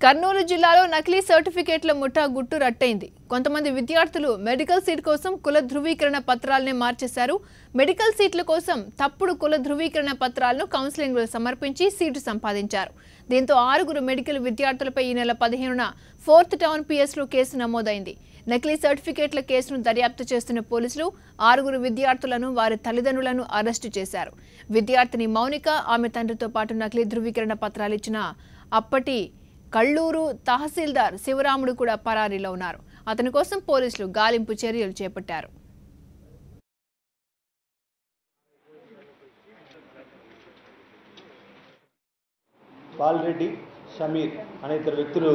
కర్నూలు జిల్లాలో నకిలీ సర్టిఫికేట్ల ముఠా గుట్టు రట్టయింది. కొంతమంది విద్యార్థులు మెడికల్ సీట్ కోసం కుల ధృవీకరణ పత్రాలనే మార్చేశారు. మెడికల్ సీట్ల కోసం తప్పుడు కుల ధృవీకరణ పత్రాలను కౌన్సిలింగ్లో సమర్పించి సీటు సంపాదించారు. దీంతో 6 మెడికల్ విద్యార్థులపై ఈ నెల 15న 4th టౌన్ పిఎస్లో కేసు నమోదైంది. నకిలీ సర్టిఫికేట్ల కేసును దర్యాప్తు చేస్తున్న పోలీసులు 6 విద్యార్థులను వారి తల్లిదండ్రులను అరెస్టు చేశారు. విద్యార్థిని మౌనిక, ఆమె తండ్రితో పాటు నకిలీ ధృవీకరణ పత్రాలు ఇచ్చిన అప్పటి కళ్ళూరు తహసీల్దార్ శివరాముడు కూడా పరారీలో ఉన్నారు. అతని కోసం పోలీసులు గాలింపు చర్యలు చేపట్టారు. బాలరెడ్డి, షమీర్ అనే 2 వ్యక్తులు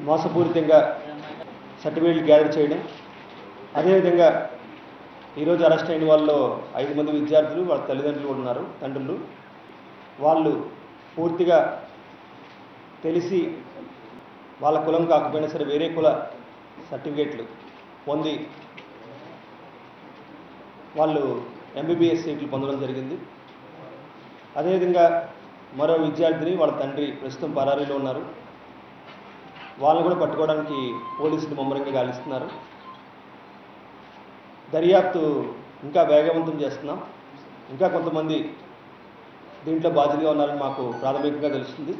మోసపూరితంగా సర్టిఫికేట్లు గ్యాదర్ చేయడం, అదేవిధంగా ఈరోజు అరెస్ట్ అయిన వాళ్ళలో 5 మంది విద్యార్థులు, వాళ్ళ తల్లిదండ్రులు కూడా ఉన్నారు, తండ్రులు. వాళ్ళు పూర్తిగా తెలిసి వాళ్ళ కులం కాకపోయినా సరే వేరే కుల సర్టిఫికేట్లు పొంది వాళ్ళు ఎంబీబీఎస్ సీట్లు పొందడం జరిగింది. అదేవిధంగా మరో విద్యార్థిని, వాళ్ళ తండ్రి ప్రస్తుతం పరారీలో ఉన్నారు. వాళ్ళని కూడా పట్టుకోవడానికి పోలీసులు ముమ్మరంగా గాలిస్తున్నారు. దర్యాప్తు ఇంకా వేగవంతం చేస్తున్నాం. ఇంకా కొంతమంది దీంట్లో బాధ్యతగా ఉన్నారని మాకు ప్రాథమికంగా తెలుస్తుంది.